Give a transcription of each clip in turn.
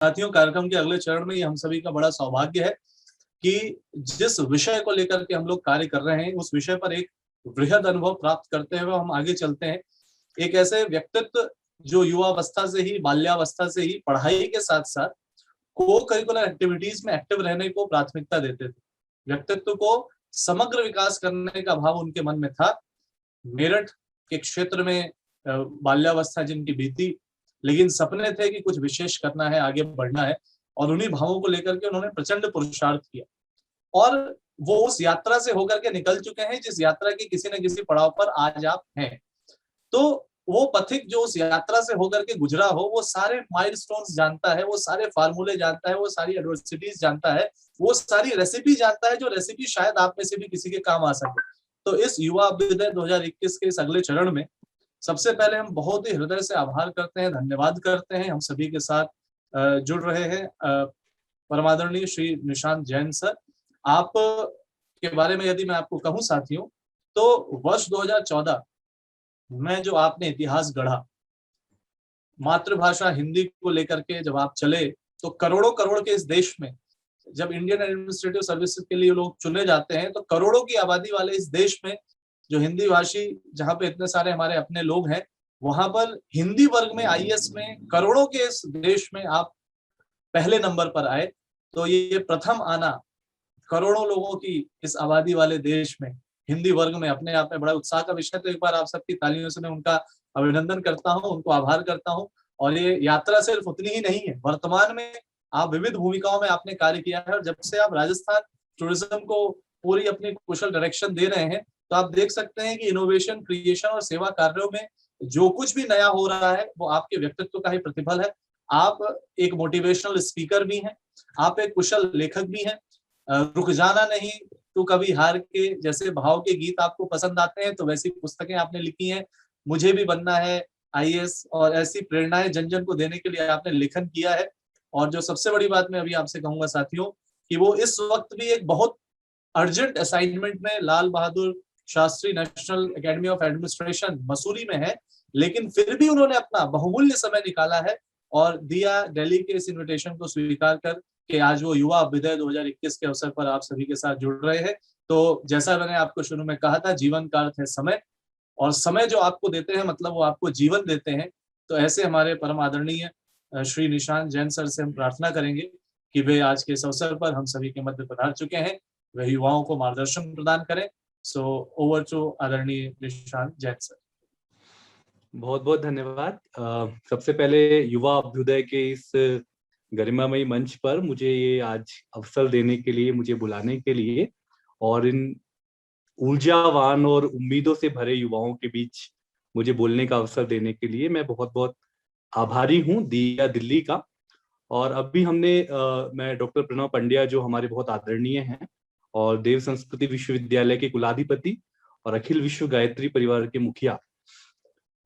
साथियों, कार्यक्रम के अगले चरण में हम सभी का बड़ा सौभाग्य है कि जिस विषय को लेकर के हम लोग कार्य कर रहे हैं, उस विषय पर एक वृहद अनुभव प्राप्त करते हुए हम आगे चलते हैं। एक ऐसे व्यक्तित्व जो युवावस्था से ही, बाल्यावस्था से ही पढ़ाई के साथ-साथ को करिकुलर एक्टिविटीज में एक्टिव रहने को प्राथमिकता देते थे। व्यक्तित्व को समग्र विकास करने का भाव उनके मन में था। मेरठ के क्षेत्र में बाल्यावस्था जिनकी बीती, लेकिन सपने थे कि कुछ विशेष करना है, आगे बढ़ना है, और उन्हीं भावों को लेकर के उन्होंने प्रचंड पुरुषार्थ किया और वो उस यात्रा से होकर के निकल चुके हैं जिस यात्रा के किसी न किसी पड़ाव पर आज आप हैं। तो वो पथिक जो उस यात्रा से होकर के गुजरा हो, वो सारे माइलस्टोन्स जानता है, वो सारे फार्मूले जानता है, वो सारी एडवर्सिटीज जानता है, वो सारी रेसिपी जानता है, जो रेसिपी शायद आप में से भी किसी के काम आ सके। तो इस युवा अभ्युदय 2021 के इस अगले चरण में सबसे पहले हम बहुत ही हृदय से आभार करते हैं, धन्यवाद करते हैं। हम सभी के साथ जुड़ रहे हैं परमादरणीय श्री निशांत जैन सर। आप के बारे में यदि मैं आपको कहूं साथियों, तो वर्ष 2014 में जो आपने इतिहास गढ़ा, मातृभाषा हिंदी को लेकर के जब आप चले, तो करोड़ों करोड़ के इस देश में जब इंडियन एडमिनिस्ट्रेटिव सर्विसेज के लिए लोग चुने जाते हैं, तो करोड़ों की आबादी वाले इस देश में जो हिंदी भाषी, जहाँ पे इतने सारे हमारे अपने लोग हैं, वहां पर हिंदी वर्ग में आईएएस में करोड़ों के इस देश में आप पहले नंबर पर आए। तो ये प्रथम आना करोड़ों लोगों की इस आबादी वाले देश में हिंदी वर्ग में अपने आप में बड़ा उत्साह का विषय। तो एक बार आप सबकी तालियों से मैं उनका अभिनंदन करता हूं, उनको आभार करता हूं। और ये यात्रा सिर्फ उतनी ही नहीं है, वर्तमान में आप विविध भूमिकाओं में आपने कार्य किया है, और जब से आप राजस्थान टूरिज्म को पूरी अपनी कुशल डायरेक्शन दे रहे हैं, तो आप देख सकते हैं कि इनोवेशन, क्रिएशन और सेवा कार्यों में जो कुछ भी नया हो रहा है वो आपके व्यक्तित्व का ही प्रतिफल है। आप एक मोटिवेशनल स्पीकर भी हैं, आप एक कुशल लेखक भी हैं। रुक जाना नहीं तू कभी हार के जैसे भाव के गीत आपको पसंद आते हैं, तो वैसी पुस्तकें आपने लिखी हैं। मुझे भी बनना है आईएएस, और ऐसी प्रेरणाएं जन जन को देने के लिए आपने लेखन किया है। और जो सबसे बड़ी बात मैं अभी आपसे कहूंगा साथियों, कि वो इस वक्त भी एक बहुत अर्जेंट असाइनमेंट में Lal Bahadur Shastri national academy of administration Mussoorie में है, लेकिन फिर भी उन्होंने अपना बहुमूल्य समय निकाला है और दिया दिल्ली के इस इन्विटेशन को स्वीकार कर कि आज वो युवा अभ्युदय 2021 के अवसर पर आप सभी के साथ जुड़ रहे हैं। तो जैसा मैंने आपको शुरू में कहा था, जीवन का अर्थ है समय, और समय जो आपको देते हैं मतलब वो आपको जीवन देते हैं। तो ऐसे हमारे परम आदरणीय श्री निशांत जैन सर से हम प्रार्थना करेंगे कि वे आज के इस अवसर पर हम सभी के मध्य पधार चुके हैं, वे युवाओं को मार्गदर्शन प्रदान करें। सो ओवर टू आदरणीय निशांत जैन सर। बहुत बहुत धन्यवाद। सबसे पहले युवा अभ्युदय के इस गरिमामयी मंच पर मुझे ये आज अवसर देने के लिए, मुझे बुलाने के लिए, और इन ऊर्जावान और उम्मीदों से भरे युवाओं के बीच मुझे बोलने का अवसर देने के लिए मैं बहुत बहुत आभारी हूँ दिया दिल्ली का। और अभी हमने मैं डॉक्टर प्रणव पंड्या, जो हमारे बहुत आदरणीय हैं और देव संस्कृति विश्वविद्यालय के कुलाधिपति और अखिल विश्व गायत्री परिवार के मुखिया,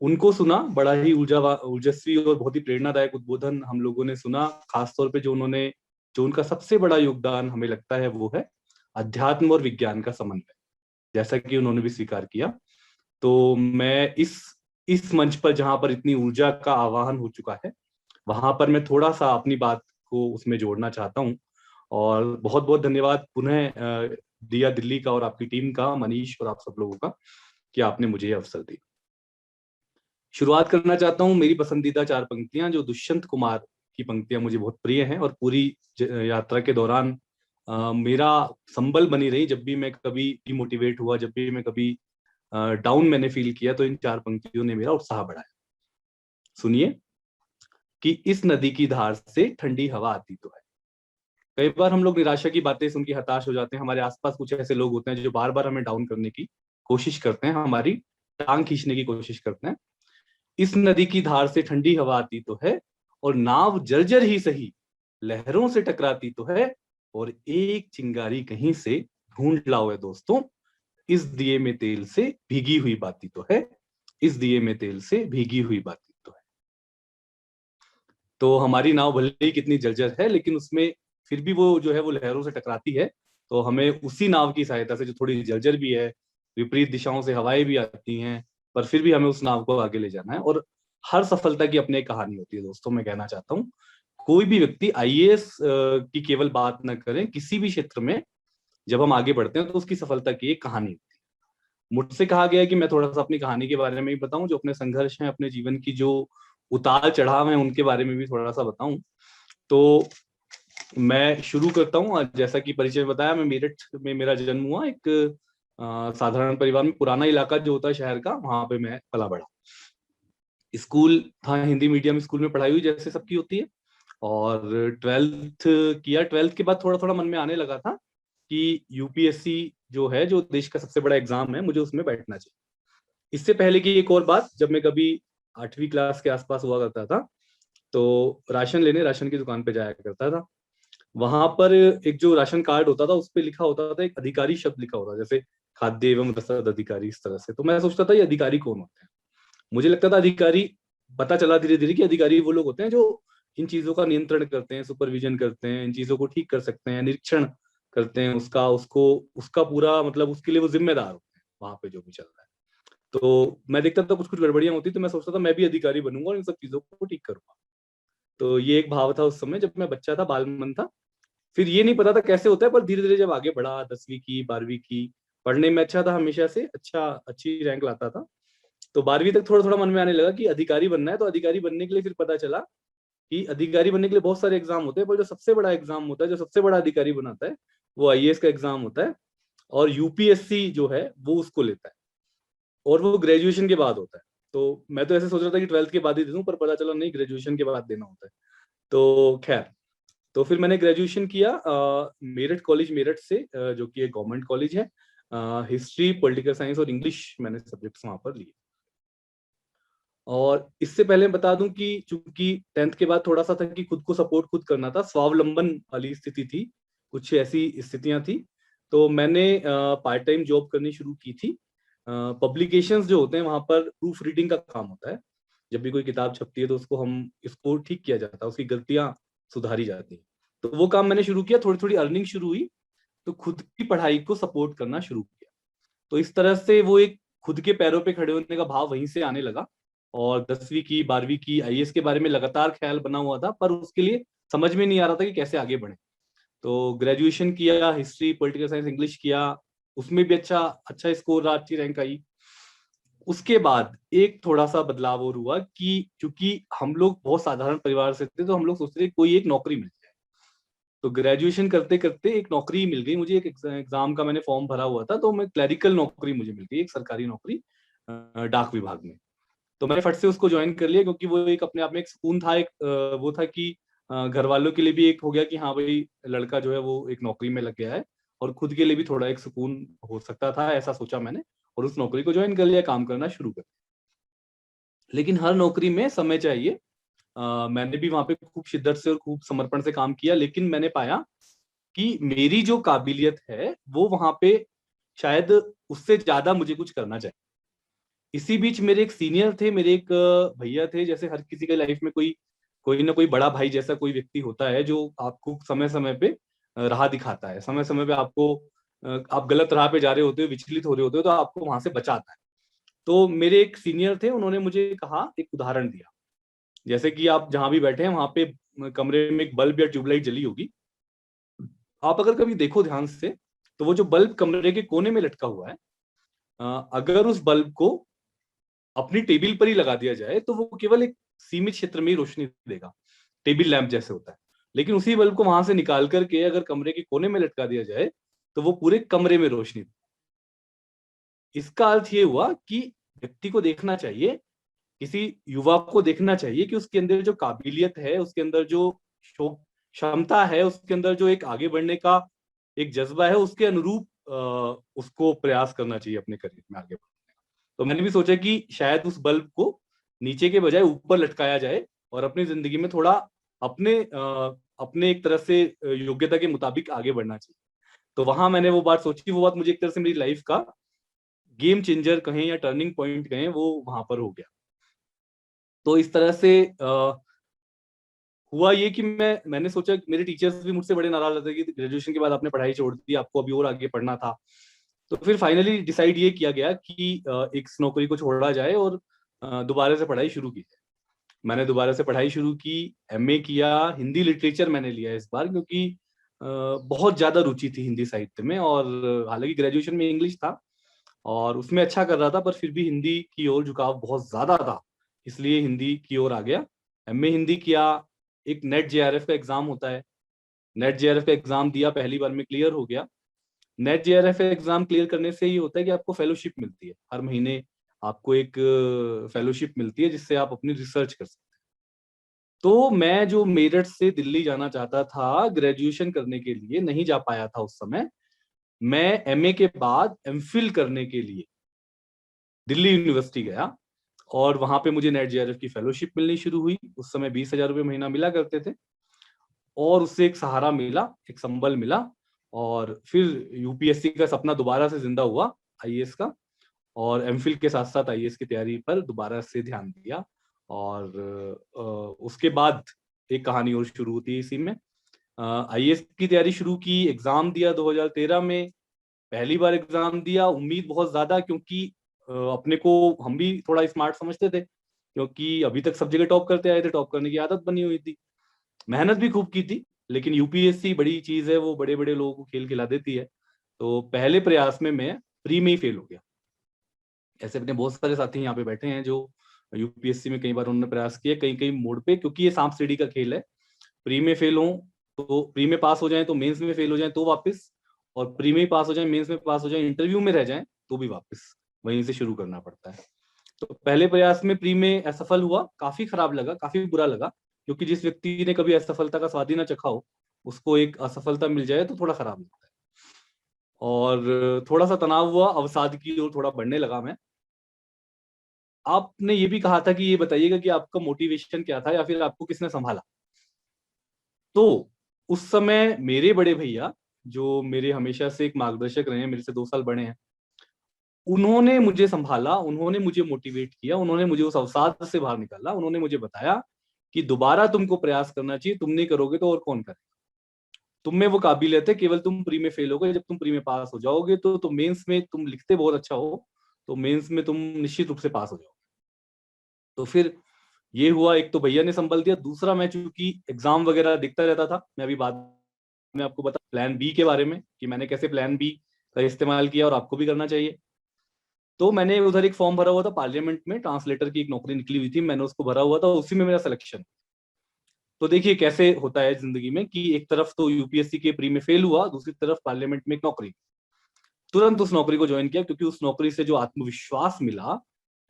उनको सुना। बड़ा ही ऊर्जस्वी और बहुत ही प्रेरणादायक उद्बोधन हम लोगों ने सुना। खासतौर पे जो उनका सबसे बड़ा योगदान हमें लगता है वो है अध्यात्म और विज्ञान का समन्वय, जैसा कि उन्होंने भी स्वीकार किया। तो मैं इस मंच पर, जहां पर इतनी ऊर्जा का आवाहन हो चुका है, वहां पर मैं थोड़ा सा अपनी बात को उसमें जोड़ना चाहता हूँ। और बहुत बहुत धन्यवाद पुनः दिया दिल्ली का और आपकी टीम का, मनीष और आप सब लोगों का, कि आपने मुझे ये अवसर दिया। शुरुआत करना चाहता हूँ मेरी पसंदीदा 4 पंक्तियां, जो दुष्यंत कुमार की पंक्तियां मुझे बहुत प्रिय हैं और पूरी यात्रा के दौरान मेरा संबल बनी रही। जब भी मैं कभी डिमोटिवेट हुआ, जब भी मैं कभी डाउन मैंने फील किया, तो इन 4 पंक्तियों ने मेरा उत्साह बढ़ाया। सुनिए कि इस नदी की धार से ठंडी हवा आती तो है। कई बार हम लोग निराशा की बातें सुन के हताश हो जाते हैं। हमारे आसपास कुछ ऐसे लोग होते हैं जो बार बार हमें डाउन करने की कोशिश करते हैं, हमारी टांग खींचने की कोशिश करते हैं। इस नदी की धार से ठंडी हवा आती तो है, और नाव जर्जर ही सही लहरों से टकराती तो है, और एक चिंगारी कहीं से ढूंढ लाओ है दोस्तों, इस दिए में तेल से भीगी हुई बाती तो है, इस दिए में तेल से भीगी हुई बाती तो है। तो हमारी नाव भले ही कितनी जर्जर है, लेकिन उसमें फिर भी वो जो है वो लहरों से टकराती है। तो हमें उसी नाव की सहायता से, जो थोड़ी जर्जर भी है, विपरीत दिशाओं से हवाएं भी आती हैं, पर फिर भी हमें उस नाव को आगे ले जाना है। और हर सफलता की अपनी एक कहानी होती है दोस्तों। मैं कहना चाहता हूँ कोई भी व्यक्ति आईएएस की केवल बात न करें, किसी भी क्षेत्र में जब हम आगे बढ़ते हैं तो उसकी सफलता की एक कहानी होती है। मुझसे कहा गया है कि मैं थोड़ा सा अपनी कहानी के बारे में भी बताऊं, जो अपने संघर्ष हैं, अपने जीवन की जो उतार चढ़ाव हैं, उनके बारे में भी थोड़ा सा बताऊं। तो मैं शुरू करता हूँ। आज जैसा कि परिचय में बताया, मैं मेरठ में मेरा जन्म हुआ। एक साधारण परिवार में, पुराना इलाका जो होता है शहर का, वहां पे मैं पला बड़ा। स्कूल था हिंदी मीडियम स्कूल में पढ़ाई हुई, जैसे सबकी होती है। और ट्वेल्थ किया। ट्वेल्थ के बाद थोड़ा थोड़ा मन में आने लगा था कि यूपीएससी जो है, जो देश का सबसे बड़ा एग्जाम है, मुझे उसमें बैठना चाहिए। इससे पहले की एक और बात, जब मैं कभी 8वीं क्लास के आसपास हुआ करता था, तो राशन लेने राशन की दुकान पे जाया करता था। वहां पर एक जो राशन कार्ड होता था, उस पे लिखा होता था, एक अधिकारी शब्द लिखा होता था, जैसे खाद्य एवं रसद अधिकारी, इस तरह से। तो मैं सोचता था ये अधिकारी कौन होते हैं। मुझे लगता था अधिकारी, पता चला धीरे धीरे कि अधिकारी वो लोग होते हैं जो इन चीजों का नियंत्रण करते हैं, सुपरविजन करते हैं, इन चीजों को ठीक कर सकते हैं, निरीक्षण करते हैं, उसका उसको उसका पूरा मतलब उसके लिए वो जिम्मेदार होते हैं वहां पे जो भी चल रहा है। तो मैं देखता था कुछ कुछ गड़बड़ियां होती, तो मैं सोचता था मैं भी अधिकारी बनूंगा और इन सब चीजों को ठीक करूंगा। तो ये एक भाव था उस समय, जब मैं बच्चा था, बाल मन था। फिर ये नहीं पता था कैसे होता है, पर धीरे धीरे जब आगे बढ़ा, 10वीं की, 12वीं की, पढ़ने में अच्छा था, हमेशा से अच्छी रैंक लाता था। तो 12वीं तक थोड़ा थोड़ा मन में आने लगा कि अधिकारी बनना है। तो अधिकारी बनने के लिए फिर पता चला कि अधिकारी बनने के लिए बहुत सारे एग्जाम होते हैं, पर जो सबसे बड़ा एग्जाम होता है, जो सबसे बड़ा अधिकारी बनाता है, वो आईएएस का एग्जाम होता है। और यूपीएससी जो है वो उसको लेता है, और वो ग्रेजुएशन के बाद होता है। तो मैं तो ऐसे सोच रहा था कि 12th के बाद ही दे दूं, पर पता चला नहीं, ग्रेजुएशन के बाद देना होता है। तो खैर, तो फिर मैंने ग्रेजुएशन किया मेरठ कॉलेज, मेरठ से, जो कि एक गवर्नमेंट कॉलेज है। हिस्ट्री, पॉलिटिकल साइंस और इंग्लिश मैंने सब्जेक्ट्स वहां पर लिए। और इससे पहले बता दूं कि चूंकि 10th के बाद थोड़ा सा था कि खुद को सपोर्ट खुद करना था, स्वावलंबन वाली स्थिति थी, कुछ ऐसी स्थितियां थी। तो मैंने पार्ट टाइम जॉब करनी शुरू की थी। पब्लिकेशंस जो होते हैं, वहां पर प्रूफ रीडिंग का काम होता है। जब भी कोई किताब छपती है तो उसको इसको ठीक किया जाता है, उसकी गलतियां सुधारी जाती है। तो वो काम मैंने शुरू किया, थोड़ी थोड़ी अर्निंग शुरू हुई, तो खुद की पढ़ाई को सपोर्ट करना शुरू किया। तो इस तरह से वो एक खुद के पैरों पे खड़े होने का भाव वहीं से आने लगा। और 10वीं की, 12वीं की, आईएएस के बारे में लगातार ख्याल बना हुआ था, पर उसके लिए समझ में नहीं आ रहा था कि कैसे आगे बढ़े। तो ग्रेजुएशन किया, हिस्ट्री, पॉलिटिकल साइंस, इंग्लिश किया, उसमें भी अच्छा अच्छा स्कोर रहा, अच्छी रैंक आई। उसके बाद एक थोड़ा सा बदलाव और हुआ कि चूंकि हम लोग बहुत साधारण परिवार से थे, तो हम लोग सोचते थे कोई एक नौकरी मिल जाए। तो ग्रेजुएशन करते करते एक नौकरी मिल गई मुझे। एक एग्जाम का मैंने फॉर्म भरा हुआ था, तो मैं क्लरिकल नौकरी मुझे मिल गई, एक सरकारी नौकरी डाक विभाग में। तो मैंने फट से उसको ज्वाइन कर लिया, क्योंकि वो एक अपने आप में एक सुकून था। एक वो था कि घर वालों के लिए भी एक हो गया कि हाँ भाई, लड़का जो है वो एक नौकरी में लग गया है, और खुद के लिए भी थोड़ा एक सुकून हो सकता था, ऐसा सोचा मैंने। और उस नौकरी को ज्वाइन कर लिया, काम करना शुरू कर दिया। लेकिन हर नौकरी में समय चाहिए। मैंने भी वहां पे खूब शिद्दत से और खूब समर्पण से काम किया, लेकिन मैंने पाया कि मेरी जो काबिलियत है वो वहां पे शायद उससे ज्यादा मुझे कुछ करना चाहिए। इसी बीच मेरे एक सीनियर थे, मेरे एक भैया थे। जैसे हर किसी के लाइफ में कोई कोई ना कोई बड़ा भाई जैसा कोई व्यक्ति होता है, जो आपको समय समय पे राह दिखाता है, समय समय पे आपको आप गलत राह पे जा रहे होते हो, विचलित हो रहे होते हो, तो आपको वहां से बचाता है। तो मेरे एक सीनियर थे, उन्होंने मुझे कहा, एक उदाहरण दिया, जैसे कि आप जहां भी बैठे हैं वहां पे कमरे में एक बल्ब या ट्यूबलाइट जली होगी। आप अगर कभी देखो ध्यान से, तो वो जो बल्ब कमरे के कोने में लटका हुआ है, अगर उस बल्ब को अपनी टेबल पर ही लगा दिया जाए, तो वो केवल एक सीमित क्षेत्र में ही रोशनी देगा, टेबल लैंप जैसे होता है। लेकिन उसी बल्ब को वहां से निकाल करके अगर कमरे के कोने में लटका दिया जाए, तो वो पूरे कमरे में रोशनी देगा। इसका अर्थ ये हुआ कि व्यक्ति को देखना चाहिए, किसी युवा को देखना चाहिए कि उसके अंदर जो काबिलियत है, उसके अंदर जो क्षमता है, उसके अंदर जो एक आगे बढ़ने का एक जज्बा है, उसके अनुरूप उसको प्रयास करना चाहिए अपने करियर में आगे बढ़ने का। तो मैंने भी सोचा कि शायद उस बल्ब को नीचे के बजाय ऊपर लटकाया जाए, और अपनी जिंदगी में थोड़ा अपने एक तरह से योग्यता के मुताबिक आगे बढ़ना चाहिए। तो वहां मैंने वो बात सोची। वो बात मुझे एक तरह से मेरी लाइफ का गेम चेंजर कहें या टर्निंग पॉइंट कहें, वो वहां पर हो गया। तो इस तरह से हुआ ये कि मैंने सोचा, मेरे टीचर्स भी मुझसे बड़े नाराज रहते कि ग्रेजुएशन के बाद आपने पढ़ाई छोड़ दी, आपको अभी और आगे पढ़ना था। तो फिर फाइनली डिसाइड ये किया गया कि इस नौकरी को छोड़ा जाए और दोबारा से पढ़ाई शुरू की जाए। मैंने दोबारा से पढ़ाई शुरू की, एमए किया। हिंदी लिटरेचर मैंने लिया इस बार, क्योंकि बहुत ज्यादा रुचि थी हिंदी साहित्य में। और हालांकि ग्रेजुएशन में इंग्लिश था और उसमें अच्छा कर रहा था, पर फिर भी हिंदी की ओर झुकाव बहुत ज्यादा था, इसलिए हिंदी की ओर आ गया। एमए हिंदी किया। एक नेट जेआरएफ का एग्जाम होता है, नेट जेआरएफ का एग्जाम दिया, पहली बार में क्लियर हो गया। नेट जेआरएफ एग्जाम क्लियर करने से ये होता है कि आपको फेलोशिप मिलती है, हर महीने आपको एक फेलोशिप मिलती है जिससे आप अपनी रिसर्च कर सकते हैं। तो मैं जो मेरठ से दिल्ली जाना चाहता था ग्रेजुएशन करने के लिए, नहीं जा पाया था उस समय। मैं एमए के बाद एमफिल करने के लिए दिल्ली यूनिवर्सिटी गया और वहां पे मुझे नेट जेआरएफ की फेलोशिप मिलनी शुरू हुई। उस समय 20,000 रुपये महीना मिला करते थे और उससे एक सहारा मिला, एक संबल मिला। और फिर यूपीएससी का सपना दोबारा से जिंदा हुआ, आईएएस का। और एमफिल के साथ साथ आईएएस की तैयारी पर दोबारा से ध्यान दिया। और उसके बाद एक कहानी और शुरू होती है इसी में। आईएएस की तैयारी शुरू की, एग्जाम दिया 2013 में। पहली बार एग्जाम दिया, उम्मीद बहुत ज्यादा, क्योंकि अपने को हम भी थोड़ा स्मार्ट समझते थे, क्योंकि अभी तक सब जगह टॉप करते आए थे, टॉप करने की आदत बनी हुई थी। मेहनत भी खूब की थी, लेकिन यूपीएससी बड़ी चीज है, वो बड़े बड़े लोगों को खेल खिला देती है। तो पहले प्रयास में मैं प्री में ही फेल हो गया। ऐसे अपने बहुत सारे साथी यहाँ पे बैठे हैं जो यूपीएससी में कई बार उन्होंने प्रयास किया, कई कई मोड पे, क्योंकि ये सांप सीढ़ी का खेल है। प्री में फेल हो तो प्री में पास हो जाए, तो मेंस में फेल हो जाए तो वापस, और प्री में पास हो जाए, मेंस में पास हो जाए, इंटरव्यू में रह जाए तो भी वापस वहीं से शुरू करना पड़ता है। तो पहले प्रयास में प्री में असफल हुआ, काफी खराब लगा, काफी बुरा लगा, क्योंकि जिस व्यक्ति ने कभी असफलता का स्वाद ही ना चखा हो, उसको एक असफलता मिल जाए तो थोड़ा खराब लगता है। और थोड़ा सा तनाव हुआ, अवसाद की ओर थोड़ा बढ़ने लगा मैं। आपने ये भी कहा था कि ये बताइएगा कि आपका मोटिवेशन क्या था, या फिर आपको किसने संभाला। तो उस समय मेरे बड़े भैया, जो मेरे हमेशा से एक मार्गदर्शक रहे हैं, मेरे से 2 साल बड़े हैं, उन्होंने मुझे संभाला, उन्होंने मुझे मोटिवेट किया, उन्होंने मुझे उस अवसाद से बाहर निकाला। उन्होंने मुझे बताया कि दोबारा तुमको प्रयास करना चाहिए, तुम नहीं करोगे तो और कौन करेगा। तुम में वो काबिलियत है, केवल तुम प्री में फेल हो गए, जब तुम प्री में पास हो जाओगे तो तुम मेंस में, तुम लिखते बहुत अच्छा हो, तो मेंस में तुम निश्चित रूप से पास हो जाओगे। तो फिर ये हुआ, एक तो भैया ने संभल दिया, दूसरा मैं चूंकि एग्जाम वगैरह देखता रहता था, मैं अभी बाद में आपको बता प्लान बी के बारे में कि मैंने कैसे प्लान बी का इस्तेमाल किया, और आपको भी करना चाहिए। तो मैंने उधर एक फॉर्म भरा हुआ था पार्लियामेंट में, ट्रांसलेटर की एक नौकरी निकली हुई थी, मैंने उसको भरा हुआ था, उसी में मेरा सिलेक्शन। तो देखिए कैसे होता है जिंदगी में कि एक तरफ तो यूपीएससी के प्री में फेल हुआ, दूसरी तरफ पार्लियामेंट में एक नौकरी। तुरंत उस नौकरी को ज्वाइन किया, क्योंकि उस नौकरी से जो आत्मविश्वास मिला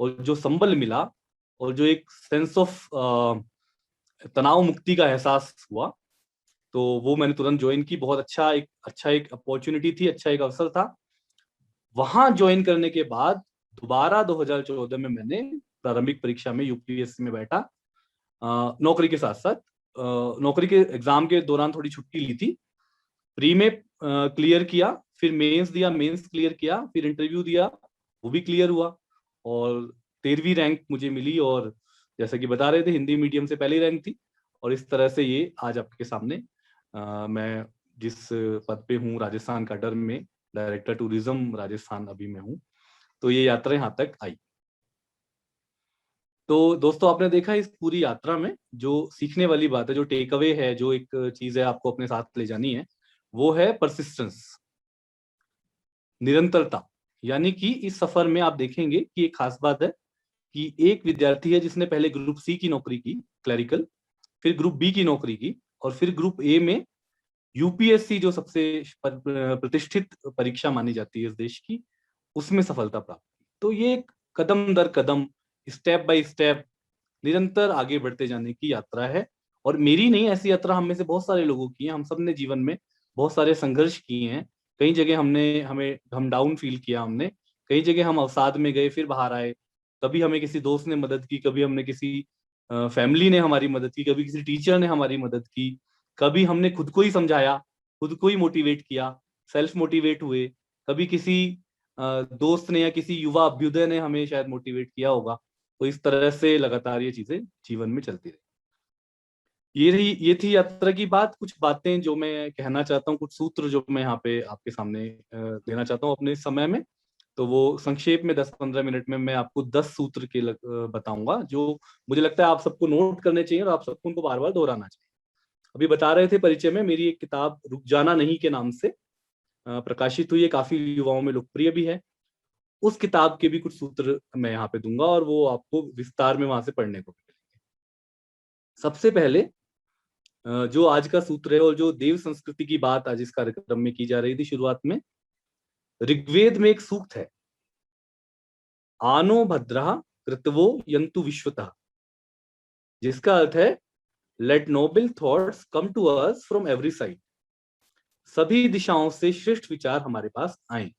और जो संबल मिला और जो एक सेंस ऑफ तनाव मुक्ति का एहसास हुआ, तो वो मैंने तुरंत ज्वाइन की। बहुत अच्छा एक अपॉर्चुनिटी थी, अच्छा एक अवसर था। वहां ज्वाइन करने के बाद दोबारा 2014 में मैंने प्रारंभिक परीक्षा में यूपीएससी में बैठा, नौकरी के साथ साथ। नौकरी के एग्जाम के दौरान थोड़ी छुट्टी ली थी, प्री में क्लियर किया, फिर मेंस दिया, मेंस क्लियर किया, फिर इंटरव्यू दिया, वो भी क्लियर हुआ, और 13वीं रैंक मुझे मिली। और जैसा कि बता रहे थे, हिंदी मीडियम से पहली रैंक थी। और इस तरह से ये आज आपके सामने मैं जिस पद पे हूँ राजस्थान काडर में, डायरेक्टर टूरिज्म राजस्थान अभी मैं हूँ, तो ये यात्रा यहाँ तक आई। तो दोस्तों, आपने देखा इस पूरी यात्रा में जो सीखने वाली बात है, जो टेक अवे है, जो एक चीज है आपको अपने साथ ले जानी है, वो है परसिस्टेंस, निरंतरता। यानी कि इस सफर में आप देखेंगे कि एक खास बात है कि एक विद्यार्थी है जिसने पहले ग्रुप सी की नौकरी की, क्लरिकल, फिर ग्रुप बी की नौकरी की, और फिर ग्रुप ए में यूपीएससी जो सबसे प्रतिष्ठित परीक्षा मानी जाती है इस देश की, उसमें सफलता प्राप्त की। तो ये एक कदम दर कदम, स्टेप बाय स्टेप निरंतर आगे बढ़ते जाने की यात्रा है। और मेरी नहीं, ऐसी यात्रा हम में से बहुत सारे लोगों की है। हम सब ने जीवन में बहुत सारे संघर्ष किए हैं। कई जगह हम डाउन फील किया हमने, कई जगह हम अवसाद में गए, फिर बाहर आए। कभी हमें किसी दोस्त ने मदद की, कभी हमने किसी फैमिली ने हमारी मदद की, कभी किसी टीचर ने हमारी मदद की, कभी हमने खुद को ही समझाया, खुद को ही मोटिवेट किया, सेल्फ मोटिवेट हुए। कभी किसी दोस्त ने या किसी युवा अभ्युदय ने हमें शायद मोटिवेट किया होगा। तो इस तरह से लगातार ये चीजें जीवन में चलती रही। ये थी यात्रा की बात, कुछ बातें जो मैं कहना चाहता हूँ, कुछ सूत्र जो मैं यहाँ पे आपके सामने देना चाहता हूँ अपने इस समय में। तो वो संक्षेप में 10-15 मिनट में मैं आपको 10 सूत्र के बताऊंगा, जो मुझे लगता है आप सबको नोट करने चाहिए और आप सबको उनको बार बार दोहराना चाहिए। अभी बता रहे थे परिचय में, मेरी एक किताब रुक जाना नहीं के नाम से प्रकाशित हुई है, काफी युवाओं में लोकप्रिय भी है। उस किताब के भी कुछ सूत्र मैं यहाँ पे दूंगा और वो आपको विस्तार में वहां से पढ़ने को मिलेंगे। सबसे पहले जो आज का सूत्र है और जो देव संस्कृति की बात आज इस कार्यक्रम में की जा रही थी शुरुआत में, ऋग्वेद में एक सूक्त है, आनो भद्रः कृतवो यन्तु विश्वतः, जिसका अर्थ है let noble thoughts come to us from every side, सभी दिशाओं से श्रेष्ठ विचार हमारे पास आए।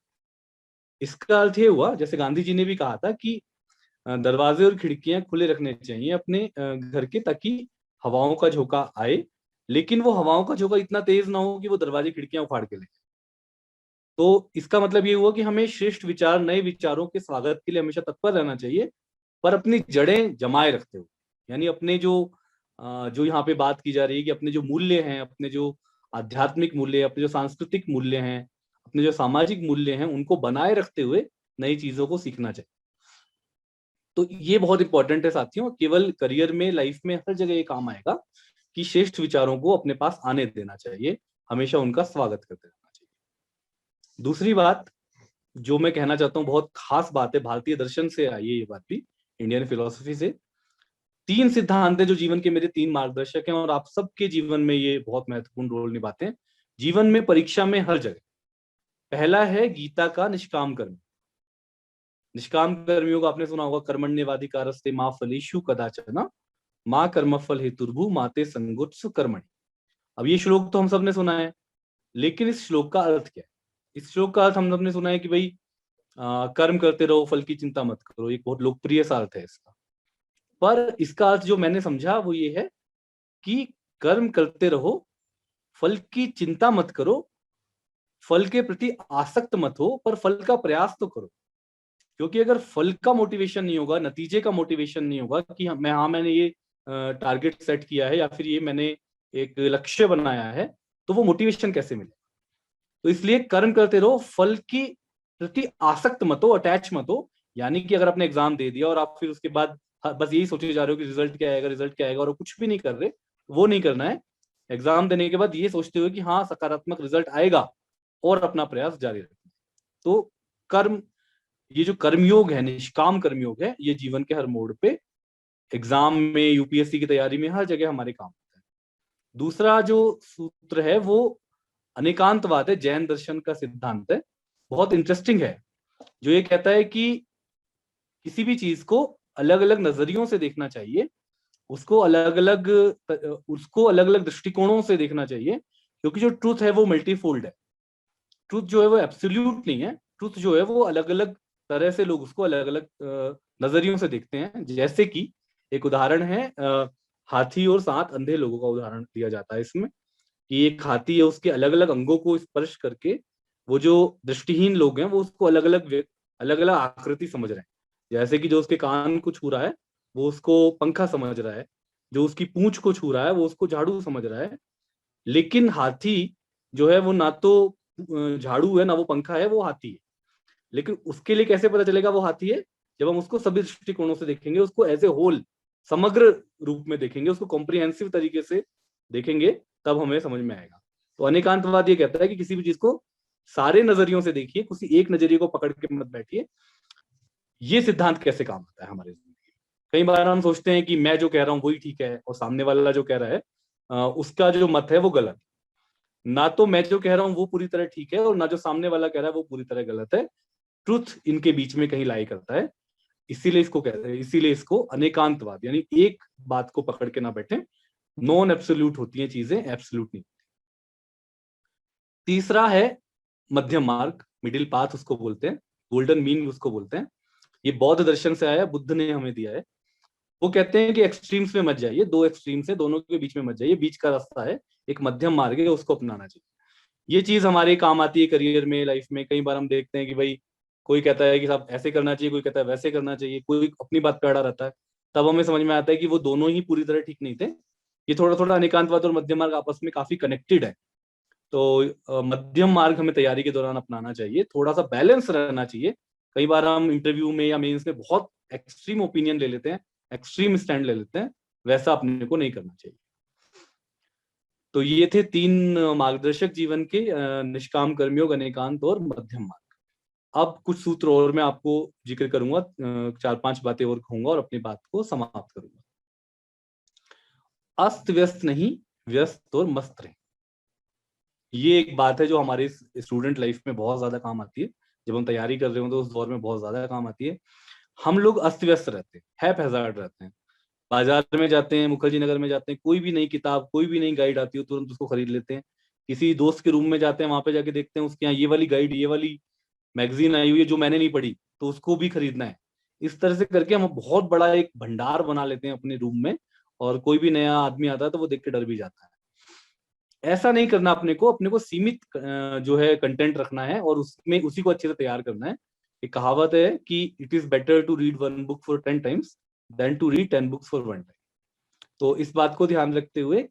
इसका अर्थ ये हुआ, जैसे गांधी जी ने भी कहा था कि दरवाजे और खिड़कियां खुले रखने चाहिए अपने घर के, ताकि हवाओं का झोंका आए, लेकिन वो हवाओं का झोंका इतना तेज ना हो कि वो दरवाजे खिड़कियां उखाड़ के ले। तो इसका मतलब ये हुआ कि हमें श्रेष्ठ विचार, नए विचारों के स्वागत के लिए हमेशा तत्पर रहना चाहिए, पर अपनी जड़ें जमाए रखते हुए। यानी अपने जो यहाँ पे बात की जा रही है कि अपने जो मूल्य हैं, अपने जो आध्यात्मिक मूल्य, अपने जो सांस्कृतिक मूल्य हैं, अपने जो सामाजिक मूल्य हैं, उनको बनाए रखते हुए नई चीजों को सीखना चाहिए। तो ये बहुत इंपॉर्टेंट है साथियों, केवल करियर में, लाइफ में, हर जगह ये काम आएगा कि श्रेष्ठ विचारों को अपने पास आने देना चाहिए, हमेशा उनका स्वागत करते रहना चाहिए। दूसरी बात जो मैं कहना चाहता हूँ, बहुत खास बात है, भारतीय दर्शन से आई है ये बात भी, इंडियन फिलोसफी से। 3 सिद्धांत है जो जीवन के मेरे 3 मार्गदर्शक हैं और आप सबके जीवन में ये बहुत महत्वपूर्ण रोल निभाते हैं, जीवन में, परीक्षा में, हर जगह। पहला है गीता का निष्काम कर्म। निष्काम कर्मियों को आपने सुना होगा, कर्मण्येवाधिकारस्ते मा फलेषु कदाचन मां कर्मफल हेतुर्भु माते संगोत्सु कर्मणि। अब ये श्लोक तो हम सबने सुना है, लेकिन इस श्लोक का अर्थ क्या है? इस श्लोक का अर्थ हम सबने सुना है कि भाई कर्म करते रहो, फल की चिंता मत करो, एक बहुत लोकप्रिय सा अर्थ है इसका। पर इसका अर्थ जो मैंने समझा वो ये है कि कर्म करते रहो, फल की चिंता मत करो, फल के प्रति आसक्त मत हो, पर फल का प्रयास तो करो। क्योंकि अगर फल का मोटिवेशन नहीं होगा, नतीजे का मोटिवेशन नहीं होगा कि मैंने ये टारगेट सेट किया है या फिर ये मैंने एक लक्ष्य बनाया है, तो वो मोटिवेशन कैसे मिले? तो इसलिए कर्म करते रहो, फल की प्रति आसक्त मत हो, अटैच मत हो। यानी कि अगर आपने एग्जाम दे दिया और आप फिर उसके बाद बस यही सोचे जा रहे हो कि रिजल्ट क्या आएगा, रिजल्ट क्या आएगा, और कुछ भी नहीं कर रहे, वो नहीं करना है। एग्जाम देने के बाद ये सोचते हुए कि हाँ सकारात्मक रिजल्ट आएगा, और अपना प्रयास जारी रखना। तो कर्म, ये जो कर्मयोग है, निष्काम कर्मयोग है, ये जीवन के हर मोड़ पे, एग्जाम में, यूपीएससी की तैयारी में, हर जगह हमारे काम आता है। दूसरा जो सूत्र है वो अनेकांतवाद है, जैन दर्शन का सिद्धांत है, बहुत इंटरेस्टिंग है, जो ये कहता है कि किसी भी चीज को अलग अलग नजरियों से देखना चाहिए, उसको अलग अलग दृष्टिकोणों से देखना चाहिए, क्योंकि जो ट्रूथ है वो मल्टीफोल्ड है। ट्रूथ जो है वो एब्सोल्यूट नहीं है, ट्रूथ जो है वो अलग अलग तरह से लोग उसको अलग अलग नजरियों से देखते हैं। जैसे कि एक उदाहरण है, हाथी और 7 अंधे लोगों का उदाहरण दिया जाता है इसमें, कि एक हाथी है, उसके अलग अलग अंगों को स्पर्श करके वो जो दृष्टिहीन लोग हैं वो उसको अलग अलग आकृति समझ रहे हैं। जैसे कि जो उसके कान को छू रहा है वो उसको पंखा समझ रहा है, जो उसकी पूंछ को छू रहा है वो उसको झाड़ू समझ रहा है। लेकिन हाथी जो है वो ना तो झाड़ू है ना वो पंखा है, वो हाथी है। लेकिन उसके लिए कैसे पता चलेगा वो हाथी है? जब हम उसको सभी दृष्टिकोणों से देखेंगे, उसको एज ए होल, समग्र रूप में देखेंगे, उसको कॉम्प्रिहेंसिव तरीके से देखेंगे, तब हमें समझ में आएगा। तो अनेकांतवाद ये कहता है कि किसी भी चीज को सारे नजरियों से देखिए, किसी एक नजरिए को पकड़ के मत बैठिए। ये सिद्धांत कैसे काम आता है हमारे जिंदगी में? कई बार हम सोचते हैं कि मैं जो कह रहा हूँ वही ठीक है और सामने वाला जो कह रहा है उसका जो मत है वो गलत। ना तो मैं जो कह रहा हूँ वो पूरी तरह ठीक है और ना जो सामने वाला कह रहा है वो पूरी तरह गलत है। ट्रुथ इनके बीच में कहीं लाई करता है। इसीलिए इसको कहते हैं, इसीलिए इसको अनेकांतवाद, यानी एक बात को पकड़ के ना बैठे। नॉन एब्सोल्यूट होती हैं चीजें, एब्सोल्यूट नहीं। तीसरा है मध्यम मार्ग, मिडिल पाथ उसको बोलते हैं, गोल्डन मीन उसको बोलते हैं। ये बौद्ध दर्शन से आया, बुद्ध ने हमें दिया है। वो कहते हैं कि एक्सट्रीम्स में मत जाइए, 2 एक्सट्रीम्स है, दोनों के बीच में मत जाइए, बीच का रास्ता है, एक मध्यम मार्ग है, उसको अपनाना चाहिए। ये चीज हमारे काम आती है करियर में, लाइफ में। कई बार हम देखते हैं कि भाई कोई कहता है कि साहब ऐसे करना चाहिए, कोई कहता है वैसे करना चाहिए, कोई अपनी बात पे अड़ा रहता है। तब हमें समझ में आता है कि वो दोनों ही पूरी तरह ठीक नहीं थे। ये थोड़ा थोड़ा अनेकांतवाद और मध्यम मार्ग आपस में काफी कनेक्टेड है। तो मध्यम मार्ग हमें तैयारी के दौरान अपनाना चाहिए, थोड़ा सा बैलेंस रहना चाहिए। कई बार हम इंटरव्यू में या मेंस में बहुत एक्सट्रीम ओपिनियन ले लेते हैं, एक्सट्रीम स्टैंड ले लेते हैं, वैसा अपने को नहीं करना चाहिए। तो ये थे 3 मार्गदर्शक जीवन के, निष्काम कर्मयोग, अनेकांत और मध्यम मार्ग। अब कुछ सूत्र और मैं आपको जिक्र करूंगा, 4-5 बातें और कहूंगा और अपनी बात को समाप्त करूंगा। अस्त व्यस्त नहीं, व्यस्त और मस्त रहें। ये एक बात है जो हमारे स्टूडेंट लाइफ में बहुत ज्यादा काम आती है। जब हम तैयारी कर रहे हो तो उस दौर में बहुत ज्यादा काम आती है। हम लोग अस्त व्यस्त रहते हैं, हैज़ार्ड रहते हैं। बाजार में जाते हैं, मुखर्जी नगर में जाते हैं, कोई भी नई किताब, कोई भी नई गाइड आती है तुरंत उसको खरीद लेते हैं। किसी दोस्त के रूम में जाते हैं, वहां पे जाके देखते हैं उसके यहाँ ये वाली गाइड, ये वाली मैगजीन आई हुई है जो मैंने नहीं पढ़ी, तो उसको भी खरीदना है। इस तरह से करके हम बहुत बड़ा एक भंडार बना लेते हैं अपने रूम में, और कोई भी नया आदमी आता है तो वो देख के डर भी जाता है। ऐसा नहीं करना अपने को सीमित जो है कंटेंट रखना है और उसमें उसी को अच्छे से तैयार करना है। एक कहावत है कि it is better to read 1 book for 10 times than to read 10 books for 1 time. तो इस बात को ध्यान रखते हुए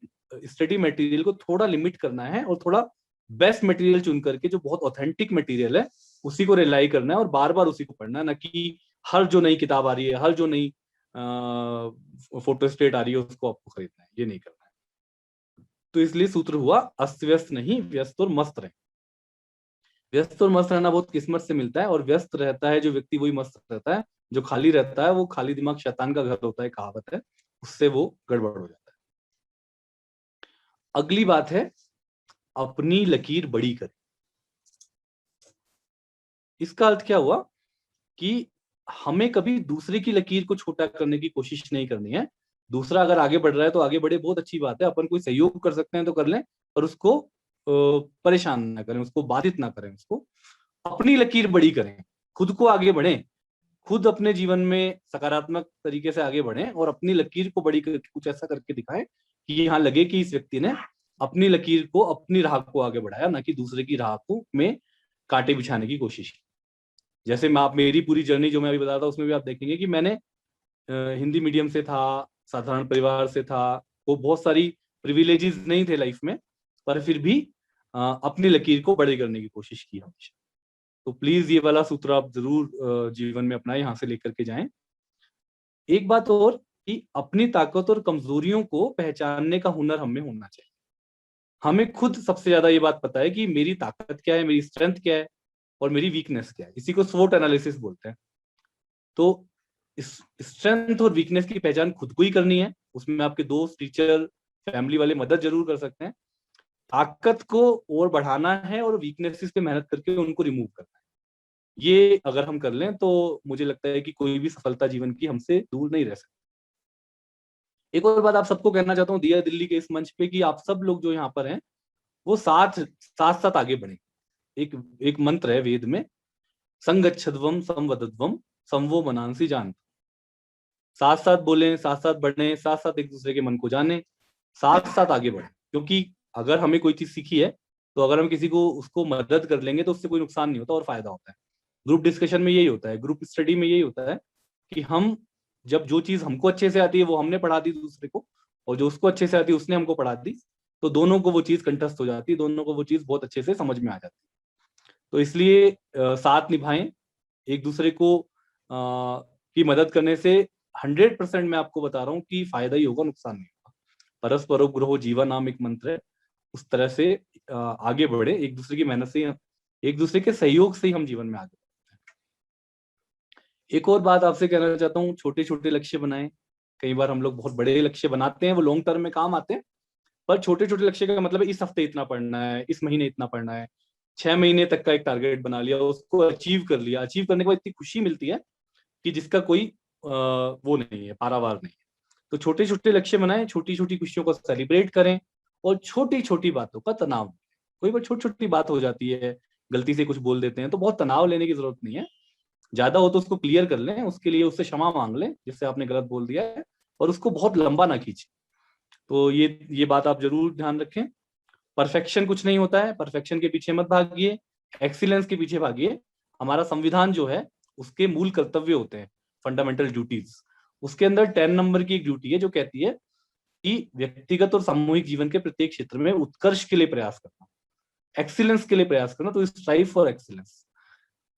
स्टडी मटेरियल को थोड़ा लिमिट करना है और थोड़ा बेस्ट मटेरियल चुन करके, जो बहुत ऑथेंटिक मटेरियल है, उसी को रिलाई करना है और बार बार उसी को पढ़ना है, ना कि हर जो नई किताब आ रही है, हर जो नई फोटो स्टेट आ रही है उसको आपको खरीदना है। ये नहीं करना है। तो इसलिए सूत्र हुआ, अस्त व्यस्त नहीं, व्यस्त और मस्त रहे। व्यस्त और मस्त रहना बहुत किस्मत से मिलता है, और व्यस्त रहता है जो व्यक्ति वही मस्त रहता है। जो खाली रहता है वो खाली दिमाग शैतान का घर होता है, कहावत है, उससे वो गड़बड़ हो जाता है। अगली बात है, अपनी लकीर बड़ी करें। इसका अर्थ क्या हुआ कि हमें कभी दूसरे की लकीर को छोटा करने की कोशिश नहीं करनी है। दूसरा अगर आगे बढ़ रहा है तो आगे बढ़े, बहुत अच्छी बात है, अपन कोई सहयोग कर सकते हैं तो कर लें, पर उसको परेशान ना करें, उसको बाधित ना करें, उसको अपनी लकीर बड़ी करें, खुद को आगे बढ़ें, खुद अपने जीवन में सकारात्मक तरीके से आगे बढ़ें और अपनी लकीर को बड़ी करके कुछ ऐसा करके दिखाएं कि यहाँ लगे कि इस व्यक्ति ने अपनी लकीर को, अपनी राह को आगे बढ़ाया, ना कि दूसरे की राह को में कांटे बिछाने की कोशिश की। जैसे मैं आप मेरी पूरी जर्नी जो मैं अभी बता रहा था उसमें भी आप देखेंगे कि मैंने हिंदी मीडियम से था, साधारण परिवार से था, वो बहुत सारी प्रिविलेजेस नहीं थे लाइफ में, पर फिर भी अपनी लकीर को बड़े करने की कोशिश की हमेशा। तो प्लीज ये वाला सूत्र आप जरूर जीवन में अपनाएं, यहाँ से लेकर के जाएं। एक बात और, कि अपनी ताकत और कमजोरियों को पहचानने का हुनर हमें होना चाहिए। हमें खुद सबसे ज्यादा ये बात पता है कि मेरी ताकत क्या है, मेरी स्ट्रेंथ क्या है और मेरी वीकनेस क्या है। इसी को स्वोट एनालिसिस बोलते हैं। तो इस स्ट्रेंथ और वीकनेस की पहचान खुद को ही करनी है। उसमें आपके दोस्त, टीचर, फैमिली वाले मदद जरूर कर सकते हैं। ताकत को और बढ़ाना है और वीकनेसेस पे मेहनत करके उनको रिमूव करना है। ये अगर हम कर लें तो मुझे लगता है कि कोई भी सफलता जीवन की हमसे दूर नहीं रह सकती। एक और बात आप सबको कहना चाहता हूँ दिया दिल्ली के इस मंच पे, कि आप सब लोग जो यहाँ पर हैं वो साथ साथ साथ आगे बढ़े। एक एक मंत्र है वेद में, संगच्छध्वम संवदध्वम समवो मनांसी जान। साथ साथ बोलें, साथ साथ बढ़े, साथ साथ एक दूसरे के मन को जाने, साथ साथ आगे बढ़े। क्योंकि अगर हमें कोई चीज सीखी है तो अगर हम किसी को उसको मदद कर लेंगे तो उससे कोई नुकसान नहीं होता और फायदा होता है। ग्रुप डिस्कशन में यही होता है, ग्रुप स्टडी में यही होता है कि हम जब जो चीज हमको अच्छे से आती है वो हमने पढ़ा दी दूसरे को, और जो उसको अच्छे से आती है उसने हमको पढ़ा दी, तो दोनों को वो चीज कंठस्थ हो जाती है, दोनों को वो चीज बहुत अच्छे से समझ में आ जाती है। तो इसलिए साथ निभाएं, एक दूसरे को की मदद करने से 100% मैं आपको बता रहा हूँ कि फायदा ही होगा, नुकसान नहीं होगा। परस्पर ग्रहो जीवा नाम एक मंत्र है, उस तरह से आगे बढ़े, एक दूसरे की मेहनत से, एक दूसरे के सहयोग से ही हम जीवन में आगे बढ़ते हैं। एक और बात आपसे कहना चाहता हूँ, छोटे छोटे लक्ष्य बनाएं। कई बार हम लोग बहुत बड़े लक्ष्य बनाते हैं, वो लॉन्ग टर्म में काम आते हैं, पर छोटे छोटे लक्ष्य का मतलब है इस हफ्ते इतना पढ़ना है, इस महीने इतना पढ़ना है। 6 महीने तक का एक टारगेट बना लिया, उसको अचीव कर लिया, अचीव करने के बाद इतनी खुशी मिलती है कि जिसका कोई वो नहीं है, पारावार नहीं है। तो छोटे छोटे लक्ष्य बनाएं, छोटी छोटी खुशियों को सेलिब्रेट करें और छोटी छोटी बातों का तनाव, कोई बार छोटी छोटी बात हो जाती है, गलती से कुछ बोल देते हैं, तो बहुत तनाव लेने की जरूरत नहीं है। ज्यादा हो तो उसको क्लियर कर लें, उसके लिए उससे क्षमा मांग लें जिससे आपने गलत बोल दिया है, और उसको बहुत लंबा ना खींचें। तो ये बात आप जरूर ध्यान रखें। परफेक्शन कुछ नहीं होता है, परफेक्शन के पीछे मत भागिए, एक्सीलेंस के पीछे भागिए। हमारा संविधान जो है उसके मूल कर्तव्य होते हैं, फंडामेंटल ड्यूटीज। उसके अंदर 10 नंबर की एक ड्यूटी है जो कहती है कि व्यक्तिगत और सामूहिक जीवन के प्रत्येक क्षेत्र में उत्कर्ष के लिए प्रयास करना, एक्सीलेंस के लिए प्रयास करना। तो स्ट्राइव फॉर एक्सीलेंस।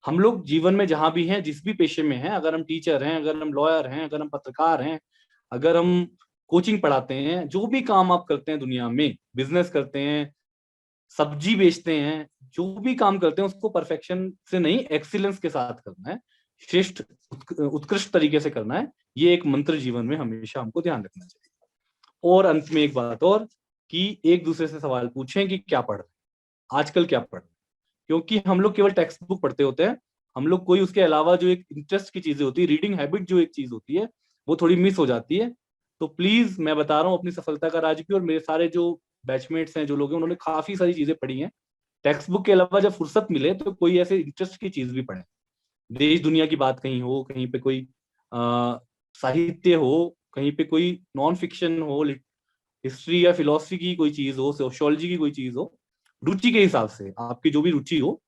हम लोग जीवन में जहां भी हैं, जिस भी पेशे में हैं, अगर हम टीचर हैं, अगर हम लॉयर हैं, अगर हम पत्रकार हैं, अगर हम कोचिंग पढ़ाते हैं, जो भी काम आप करते हैं दुनिया में, बिजनेस करते हैं, सब्जी बेचते हैं, जो भी काम करते हैं उसको परफेक्शन से नहीं, एक्सीलेंस के साथ करना है, श्रेष्ठ उत्कृष्ट तरीके से करना है। ये एक मंत्र जीवन में हमेशा हमको ध्यान रखना चाहिए। और अंत में एक बात और, कि एक दूसरे से सवाल पूछें कि क्या पढ़ रहे हैं, आजकल क्या पढ़ रहे हैं, क्योंकि हम लोग केवल टेक्स्ट बुक पढ़ते होते हैं, हम लोग कोई उसके अलावा जो एक इंटरेस्ट की चीजें होती है, रीडिंग हैबिट जो एक चीज होती है, वो थोड़ी मिस हो जाती है। तो प्लीज, मैं बता रहा हूँ अपनी सफलता का राज भी, और मेरे सारे जो बैचमेट्स हैं, जो लोग हैं, उन्होंने काफी सारी चीजें पढ़ी हैं। टेक्स्ट बुक के अलावा जब फुर्सत मिले तो कोई ऐसे इंटरेस्ट की चीज भी पढ़े, देश दुनिया की बात कहीं हो, कहीं पे कोई साहित्य हो, कहीं पे कोई नॉन फिक्शन हो, हिस्ट्री या फिलोसफी की कोई चीज हो, सोशियोलॉजी की कोई चीज हो, रुचि के हिसाब से आपकी जो भी रुचि हो।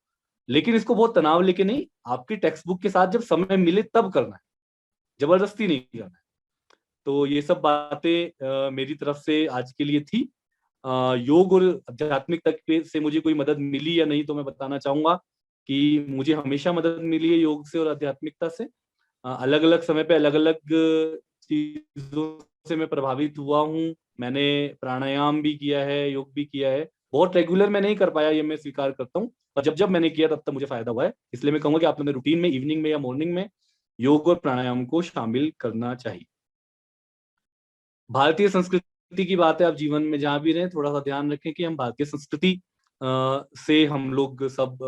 लेकिन इसको बहुत तनाव लेके नहीं, आपकी टेक्स्ट बुक के साथ जब समय मिले तब करना है, जबरदस्ती नहीं करना है। तो ये सब बातें मेरी तरफ से आज के लिए थी। योग और आध्यात्मिकता से मुझे कोई मदद मिली या नहीं, तो मैं बताना चाहूंगा कि मुझे हमेशा मदद मिली है योग से और आध्यात्मिकता से। अलग अलग समय पे अलग अलग चीजों से मैं प्रभावित हुआ हूँ। मैंने प्राणायाम भी किया है, योग भी किया है, बहुत रेगुलर मैं नहीं कर पाया, ये मैं स्वीकार करता हूँ, और जब जब मैंने किया तब तब मुझे फायदा हुआ है। इसलिए मैं कहूंगा कि आप अपने रूटीन में इवनिंग में या मॉर्निंग में योग और प्राणायाम को शामिल करना चाहिए। भारतीय संस्कृति की बात है, आप जीवन में जहां भी रहें थोड़ा सा ध्यान रखें कि हम भारतीय संस्कृति से हम लोग सब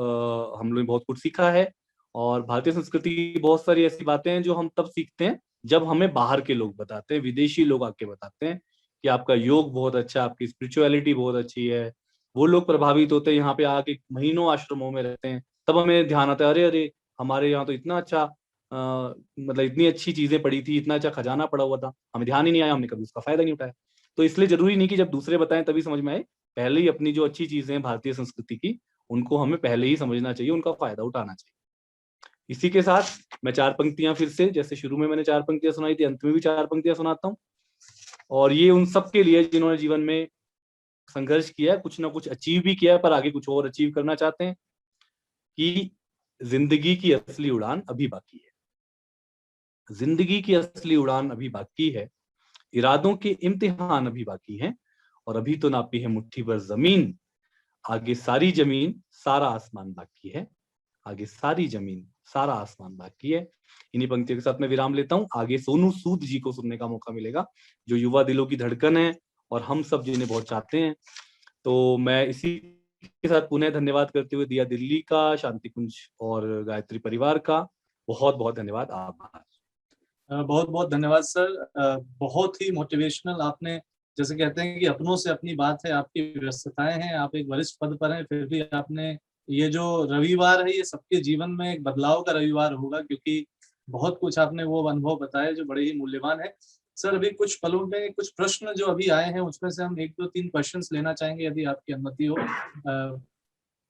हम लोग बहुत कुछ सीखा है। और भारतीय संस्कृति की बहुत सारी ऐसी बातें हैं जो हम तब सीखते हैं जब हमें बाहर के लोग बताते हैं, विदेशी लोग आके बताते हैं कि आपका योग बहुत अच्छा, आपकी स्पिरिचुअलिटी बहुत अच्छी है। वो लोग प्रभावित होते हैं, यहाँ पे आके महीनों आश्रमों में रहते हैं, तब हमें ध्यान आता है, अरे अरे हमारे यहाँ तो इतना अच्छा मतलब इतनी अच्छी चीजें पड़ी थी, इतना अच्छा खजाना पड़ा हुआ था, हमें ध्यान ही नहीं आया, हमने कभी उसका फायदा नहीं उठाया। तो इसलिए जरूरी नहीं कि जब दूसरे बताएं तभी समझ में आए, पहले ही अपनी जो अच्छी चीजें हैं भारतीय संस्कृति की, उनको हमें पहले ही समझना चाहिए, उनका फायदा उठाना चाहिए। इसी के साथ मैं चार पंक्तियां फिर से, जैसे शुरू में मैंने चार पंक्तियां सुनाई थी, अंत में भी चार पंक्तियां सुनाता हूँ। और ये उन सब के लिए जिन्होंने जीवन में संघर्ष किया है, कुछ ना कुछ अचीव भी किया है, पर आगे कुछ और अचीव करना चाहते हैं, कि जिंदगी की असली उड़ान अभी बाकी है। जिंदगी की असली उड़ान अभी बाकी है, इरादों के इम्तिहान अभी बाकी हैं, और अभी तो नापी है मुट्ठी भर जमीन, आगे सारी जमीन सारा आसमान बाकी है, आगे सारी जमीन सारा आसमान बाकी है। इन्हीं पंक्तियों के साथ मैं विराम लेता हूँ। आगे सोनू सूद जी को सुनने का मौका मिलेगा, जो युवा दिलों की धड़कन है और हम सब जिन्हें बहुत चाहते हैं। तो मैं इसी के साथ पुनः धन्यवाद करते हुए दिया दिल्ली का, शांति कुंज और गायत्री परिवार का बहुत बहुत धन्यवाद, आभार। बहुत बहुत धन्यवाद सर। बहुत ही मोटिवेशनल। आपने जैसे कहते हैं कि अपनों से अपनी बात है, आपकी व्यस्तताएं हैं, आप एक वरिष्ठ पद पर हैं, फिर भी आपने ये जो रविवार है ये सबके जीवन में एक बदलाव का रविवार होगा, क्योंकि बहुत कुछ आपने वो अनुभव बताए जो बड़े ही मूल्यवान है। सर अभी कुछ पलों में कुछ प्रश्न जो अभी आए हैं उसमें से हम एक दो तीन क्वेश्चंस लेना चाहेंगे, यदि आपकी अनुमति हो।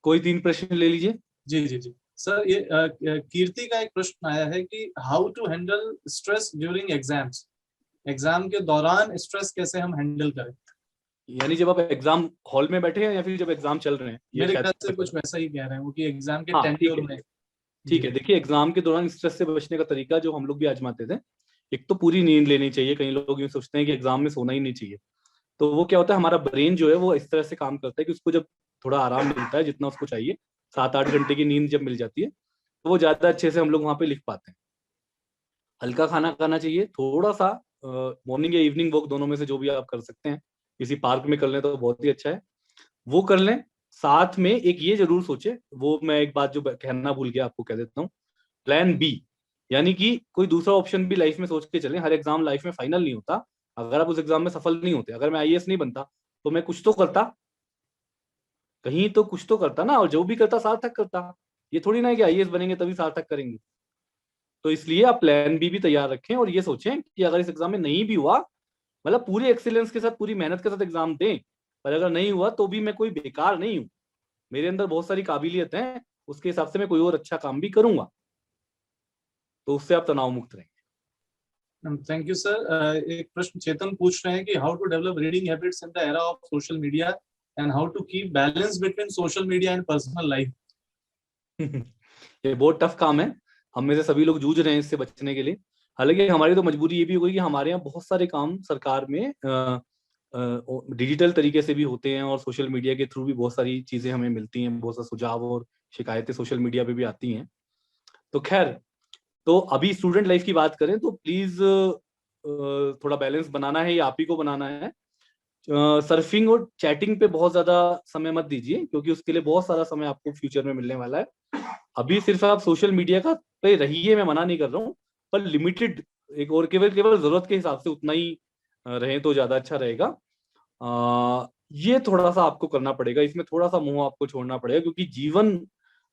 कोई तीन प्रश्न ले लीजिए। जी जी जी सर, ये कीर्ति का एक प्रश्न आया है कि how to handle stress during exams. Exam के दौरान स्ट्रेस कैसे हम हैंडल करें। यानी जब आप एग्जाम हॉल में बैठे हैं या फिर जब एग्जाम चल रहे हैं, ये मेरे शायद ख्याल से तक। कुछ वैसा ही कह रहे हैं वो कि एग्जाम के हाँ ठीक टेन्योर है, में। ठीक जी है। देखिए, एग्जाम के दौरान स्ट्रेस से बचने का तरीका जो हम लोग भी आजमाते थे, एक तो पूरी नींद लेनी चाहिए। कई लोग यूँ सोचते हैं कि एग्जाम में सोना ही नहीं चाहिए, तो वो क्या होता है, हमारा ब्रेन जो है वो इस तरह से काम करता है कि उसको जब थोड़ा आराम मिलता है, जितना उसको चाहिए, 7-8 घंटे की नींद जब मिल जाती है, तो वो ज्यादा अच्छे से हम लोग वहां पे लिख पाते हैं। हल्का खाना खाना चाहिए, थोड़ा सा मॉर्निंग या इवनिंग वॉक दोनों में से जो भी आप कर सकते हैं, किसी पार्क में कर लें तो बहुत ही अच्छा है, वो कर लें। साथ में एक ये जरूर सोचे, वो मैं एक बात जो कहना भूल गया आपको कह देता हूँ, प्लान बी। यानी कि कोई दूसरा ऑप्शन भी लाइफ में सोच के चलें। हर एग्जाम लाइफ में फाइनल नहीं होता। अगर आप उस एग्जाम में सफल नहीं होते, अगर मैं आईएएस नहीं बनता, तो मैं कुछ तो करता, कहीं तो कुछ तो करता ना, और जो भी करता सार्थक करता। ये थोड़ी ना है कि आईएएस बनेंगे तभी सार्थक करेंगे। तो इसलिए आप प्लान बी भी तैयार रखें, और ये सोचें कि अगर इस एग्जाम में नहीं भी हुआ, मतलब पूरी एक्सीलेंस के साथ, पूरी मेहनत के साथ एग्जाम दें, पर अगर नहीं हुआ तो भी मैं कोई बेकार नहीं हूं, मेरे अंदर बहुत सारी काबिलियत है, उसके हिसाब से मैं कोई और अच्छा काम भी करूंगा। तो उससे आप तनाव मुक्त रहेंगे। Thank you sir. एक प्रश्न चेतन पूछ रहे हैं कि how to develop reading habits in the era of social media and how to keep balance between social media and personal life. ये बहुत टफ काम है, हम में से सभी लोग जूझ रहे हैं इससे बचने के लिए। हालांकि हमारी तो मजबूरी ये भी हो गई कि हमारे यहाँ बहुत सारे काम सरकार में डिजिटल तरीके से भी होते हैं, और सोशल मीडिया के थ्रू भी बहुत सारी चीजें हमें मिलती हैं, बहुत सारे सुझाव और शिकायतें सोशल मीडिया पे भी आती हैं। तो खैर, तो अभी स्टूडेंट लाइफ की बात करें तो प्लीज थोड़ा बैलेंस बनाना है, ये आप ही को बनाना है। सर्फिंग और चैटिंग पे बहुत ज्यादा समय मत दीजिए, क्योंकि उसके लिए बहुत सारा समय आपको फ्यूचर में मिलने वाला है। अभी सिर्फ आप सोशल मीडिया का पे रहिए, मैं मना नहीं कर रहा हूँ, पर लिमिटेड, एक और केवल केवल जरूरत के हिसाब से उतना ही रहे तो ज्यादा अच्छा रहेगा। ये थोड़ा सा आपको करना पड़ेगा, इसमें थोड़ा सा मोह आपको छोड़ना पड़ेगा, क्योंकि जीवन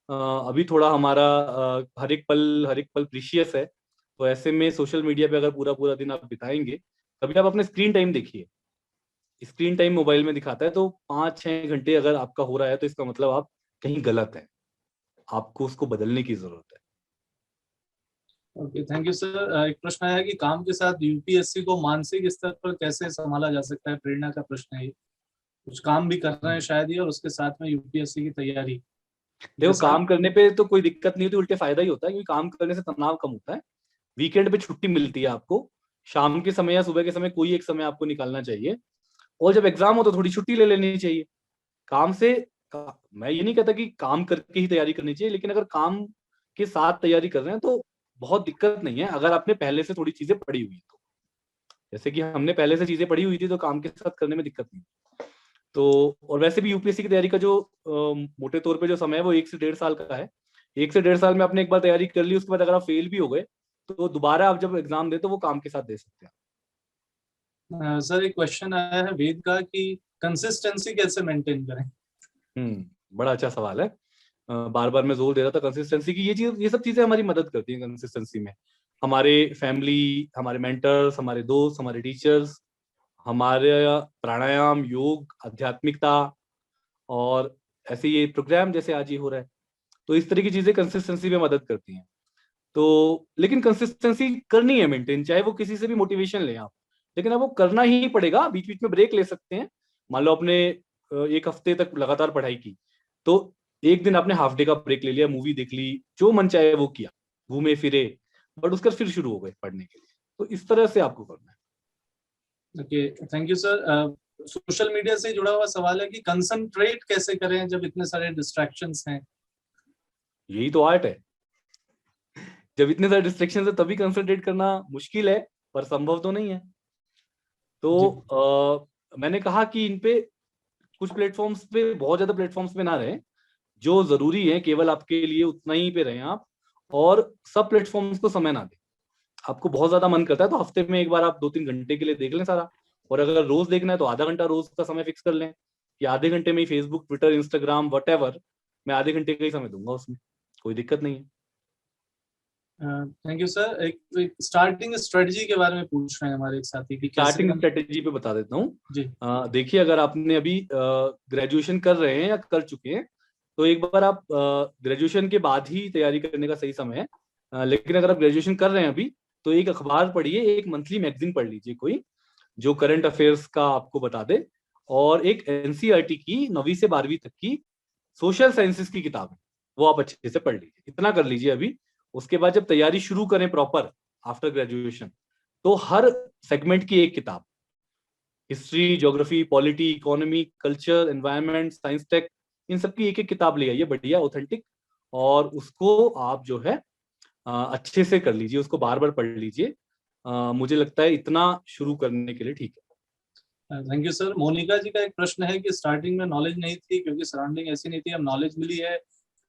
अभी थोड़ा हमारा हर एक पल प्रीशियस है। तो ऐसे में सोशल मीडिया पे अगर पूरा पूरा दिन आप बिताएंगे, कभी आप अपने स्क्रीन टाइम देखिए। स्क्रीन टाइम मोबाइल में दिखाता है तो 5-6 घंटे अगर आपका हो रहा है, तो इसका मतलब आप कहीं गलत है, आपको उसको बदलने की जरूरत है। Okay, thank you sir. एक प्रश्न आया कि काम के साथ यूपीएससी को मानसिक स्तर पर कैसे संभाला जा सकता है, प्रेरणा का प्रश्न है ये। कुछ काम भी कर रहे हैं शायद ये, और उसके साथ में यूपीएससी की तैयारी। देखो, जैसा काम करने पे तो कोई दिक्कत नहीं होती, उल्टे फायदा ही होता है, क्योंकि काम करने से तनाव कम होता है। वीकेंड पे छुट्टी मिलती है आपको, शाम के समय या सुबह के समय कोई एक समय आपको निकालना चाहिए, और जब एग्जाम हो तो थोड़ी छुट्टी ले लेनी चाहिए काम से। मैं ये नहीं कहता कि काम करके ही तैयारी करनी चाहिए, लेकिन अगर काम के साथ तैयारी कर रहे हैं तो बहुत दिक्कत नहीं है, अगर आपने पहले से थोड़ी चीजें पढ़ी हुई तो। जैसे कि हमने पहले से चीजें पढ़ी हुई थी, तो काम के साथ करने में दिक्कत नहीं। तो और वैसे भी यूपीएससी की तैयारी का जो मोटे तौर पे जो समय है वो 1 से 1.5 साल का है। 1 से 1.5 साल में आपने एक बार तैयारी कर ली, उसके बाद अगर आप फेल भी हो गए तो दोबारा आप जब एग्जाम दे तो वो काम के साथ दे सकते हैं। सर एक क्वेश्चन आया है वेद का कि कंसिस्टेंसी कैसे मेंटेन करें। बड़ा अच्छा सवाल है। बार बार मैं जोर दे रहा था कंसिस्टेंसी की, ये सब चीजें हमारी मदद करती हैं कंसिस्टेंसी में। हमारे फैमिली, हमारे मेंटर्स, हमारे दोस्त, हमारे टीचर्स, हमारे प्राणायाम, योग, आध्यात्मिकता, और ऐसे ये प्रोग्राम जैसे आज ये हो रहा है, तो इस तरह की चीजें कंसिस्टेंसी में मदद करती हैं। तो लेकिन कंसिस्टेंसी करनी है मेंटेन, चाहे वो किसी से भी मोटिवेशन लें आप, लेकिन अब वो करना ही पड़ेगा। बीच बीच में ब्रेक ले सकते हैं। मान लो आपने 1 हफ्ते तक लगातार पढ़ाई की, तो एक दिन आपने हाफ डे का ब्रेक ले लिया, मूवी देख ली, जो मन चाहे वो किया, घूमे फिरे, बट उसके बाद फिर शुरू हो गए पढ़ने के लिए। तो इस तरह से आपको करना है। Okay, thank you sir. Social media से जुड़ा हुआ सवाल है कि कंसंट्रेट कैसे करें जब इतने सारे डिस्ट्रैक्शंस हैं। यही तो आर्ट है। जब इतने सारे डिस्ट्रैक्शन है तभी कंसंट्रेट करना मुश्किल है, पर संभव तो नहीं है। जी। तो मैंने कहा कि इन पे कुछ प्लेटफॉर्म्स पे, बहुत ज्यादा प्लेटफॉर्म्स पे ना रहे, जो जरूरी है केवल आपके लिए उतना ही पे रहें आप, और सब प्लेटफॉर्म्स को समय ना दें। आपको बहुत ज्यादा मन करता है तो हफ्ते में एक बार आप 2-3 घंटे के लिए देख लें सारा, और अगर रोज देखना है तो आधा घंटा रोज का समय फिक्स कर लें कि आधे घंटे में ही फेसबुक, ट्विटर, इंस्टाग्राम, वट मैं आधे घंटे का ही समय दूंगा उसमें, कोई दिक्कत नहीं है। Thank you sir. एक स्टार्टिंग स्ट्रेटजी के बारे में पूछ रहे हैं हमारे एक साथी कि कैसे स्टार्टिंग हम। स्ट्रेटेजी पे बता देता हूँ। जी। देखिए, अगर आपने अभी ग्रेजुएशन कर रहे हैं या कर चुके हैं, तो एक बार आप ग्रेजुएशन के बाद ही तैयारी करने का सही समय है। लेकिन अगर आप ग्रेजुएशन कर रहे हैं अभी, तो एक अखबार पढ़िए, एक मंथली मैगजीन पढ़ लीजिए कोई, जो करंट अफेयर्स का आपको बता दे, और एक एनसीईआरटी की 9वीं से 12वीं तक की सोशल साइंसेस की किताब है, वो आप अच्छे से पढ़ लीजिए। इतना कर लीजिए अभी। उसके बाद जब तैयारी शुरू करें प्रॉपर आफ्टर ग्रेजुएशन, तो हर सेगमेंट की एक किताब, history, geography, polity, economy, culture, environment, science tech, इन सब की एक एक किताब ले आइए, बढ़िया ऑथेंटिक, और उसको आप जो है अच्छे से कर लीजिए, उसको बार बार पढ़ लीजिए। मुझे लगता है इतना शुरू करने के लिए ठीक है। Thank you sir. Monica ji का एक प्रश्न है कि स्टार्टिंग में नॉलेज नहीं थी क्योंकि सराउंडिंग ऐसी नहीं थी, अब नॉलेज मिली है,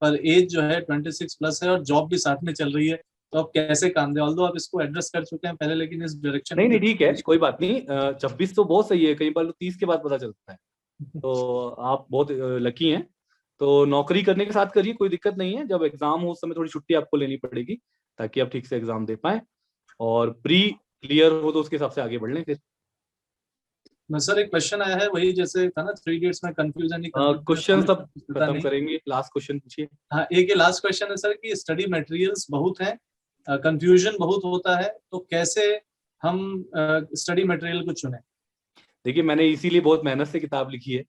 पर एज जो है 26+ है और जॉब भी साथ में चल रही है, तो अब कैसे काम दे। ऑल्दो आप इसको एड्रेस कर चुके हैं पहले, लेकिन इस डायरेक्शन नहीं में नहीं, ठीक है, कोई बात नहीं। 26 तो बहुत सही है, कई बार 30 के बाद पता चलता है। तो आप बहुत लकी हैं। तो नौकरी करने के साथ करिए, कोई दिक्कत नहीं है। जब एग्जाम हो उस समय थोड़ी छुट्टी आपको लेनी पड़ेगी, ताकि आप ठीक से एग्जाम दे पाए, और प्री क्लियर हो तो उसके हिसाब से आगे बढ़ लें फिर। सर एक क्वेश्चन आया है, वही जैसे था ना 3 इडियट्स में, कंफ्यूजन ही क्वेश्चन कंफ्यूजन, सब पता खत्म नहीं। करेंगे, लास्ट क्वेश्चन पूछिए। हाँ, एक ये लास्ट क्वेश्चन है सर कि स्टडी मटेरियल्स बहुत हैं, कंफ्यूजन बहुत होता है, तो कैसे हम स्टडी मटेरियल को चुनें। देखिए, मैंने इसीलिए बहुत मेहनत से किताब लिखी है।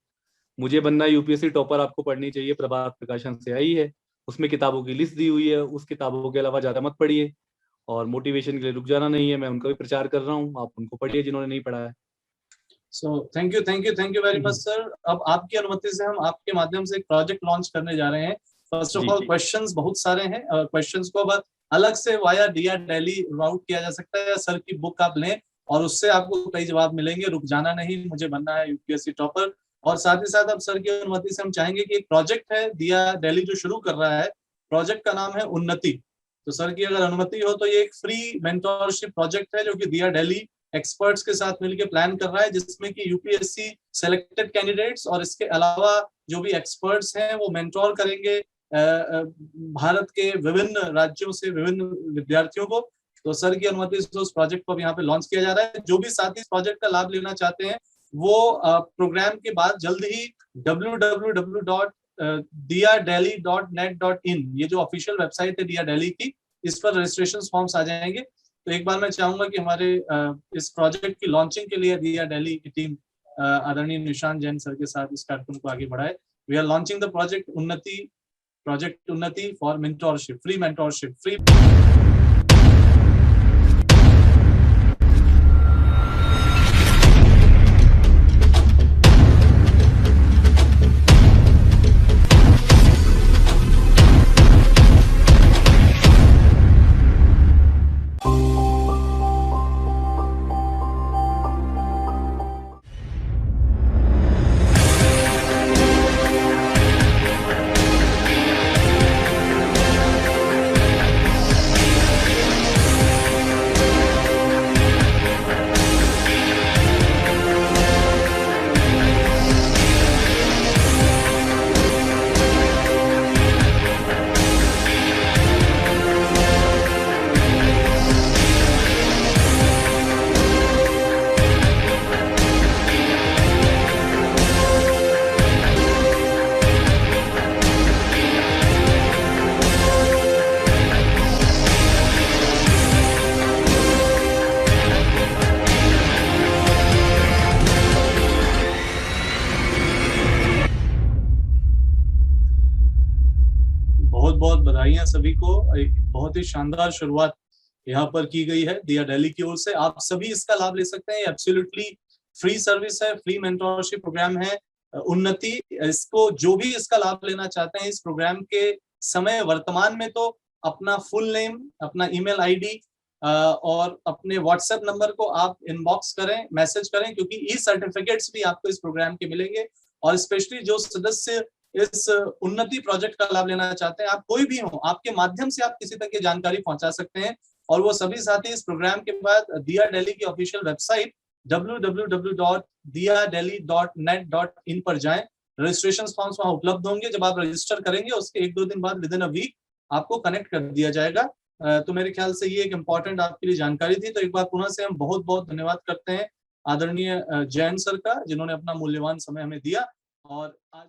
मुझे बनना यूपीएससी टॉपर, आपको पढ़नी चाहिए, प्रभात प्रकाशन से आई है। उसमें किताबों की लिस्ट दी हुई है, उस किताबों के अलावा ज्यादा मत पढ़िए, और मोटिवेशन के लिए रुक जाना नहीं है, मैं उनका भी प्रचार कर रहा हूँ, आप उनको पढ़िए जिन्होंने नहीं पढ़ा है। So thank you very much sir. अब आपकी अनुमति से हम आपके माध्यम से एक प्रोजेक्ट लॉन्च करने जा रहे हैं। फर्स्ट ऑफ जी ऑल क्वेश्चंस बहुत सारे हैं, क्वेश्चंस को अब अलग से वाया दिया दिल्ली राउट किया जा सकता है, सर की बुक आप लें और उससे आपको कई जवाब मिलेंगे। रुक जाना नहीं, मुझे बनना है यूपीएससी टॉपर। और साथ ही साथ अब सर की अनुमति से हम चाहेंगे कि एक प्रोजेक्ट है दिया दिल्ली जो शुरू कर रहा है, प्रोजेक्ट का नाम है उन्नति। तो सर की अगर अनुमति हो तो ये एक फ्री मेंटोरशिप प्रोजेक्ट है जो कि दिया दिल्ली एक्सपर्ट्स के साथ मिलकर प्लान कर रहा है, जिसमें कि यूपीएससी सेलेक्टेड कैंडिडेट्स और इसके अलावा जो भी एक्सपर्ट्स हैं वो मेंटोर करेंगे भारत के विभिन्न राज्यों से विभिन्न विद्यार्थियों को। तो सर की अनुमति से उस प्रोजेक्ट को अब यहाँ पे लॉन्च किया जा रहा है। जो भी साथी इस प्रोजेक्ट का लाभ लेना चाहते हैं वो प्रोग्राम के बाद जल्द ही www.diadelhi.net.in ये जो ऑफिशियल वेबसाइट है दिया दिल्ली की, इस पर रजिस्ट्रेशन फॉर्म्स आ जाएंगे। तो एक बार मैं चाहूंगा कि हमारे इस प्रोजेक्ट की लॉन्चिंग के लिए दिया दिल्ली की टीम आदरणीय निशांत जैन सर के साथ इस कार्यक्रम को आगे बढ़ाए। We are launching the project Unnati for mentorship, free mentorship, free. बहुत बहुत बधाइयां सभी को। एक बहुत ही शानदार शुरुआत यहाँ पर की गई है दिया दिल्ली की ओर से। आप सभी इसका लाभ ले सकते हैं, एब्सोल्युटली फ्री सर्विस है, फ्री मेंटोरशिप प्रोग्राम है उन्नति। इसको जो भी इसका लाभ लेना चाहते हैं इस प्रोग्राम के समय वर्तमान में तो अपना फुल नेम, अपना ईमेल आईडी और अपने व्हाट्सएप नंबर को आप इनबॉक्स करें, मैसेज करें, क्योंकि ई सर्टिफिकेट्स भी आपको इस प्रोग्राम के मिलेंगे। और स्पेशली जो सदस्य इस उन्नति प्रोजेक्ट का लाभ लेना चाहते हैं, आप कोई भी हो, आपके माध्यम से आप किसी तक ये जानकारी पहुंचा सकते हैं। और वो सभी साथी इस प्रोग्राम के बाद दिया दिल्ली की ऑफिशियल वेबसाइट www.diadelhi.net.in पर जाएं। रजिस्ट्रेशन फॉर्म्स वहां उपलब्ध होंगे। जब आप रजिस्टर करेंगे उसके 1-2 दिन बाद विद इन अ वीक आपको कनेक्ट कर दिया जाएगा। तो मेरे ख्याल से ये एक इम्पॉर्टेंट आपके लिए जानकारी थी। तो एक बार पुनः से हम बहुत बहुत धन्यवाद करते हैं आदरणीय जैन सर का, जिन्होंने अपना मूल्यवान समय हमें दिया। और आज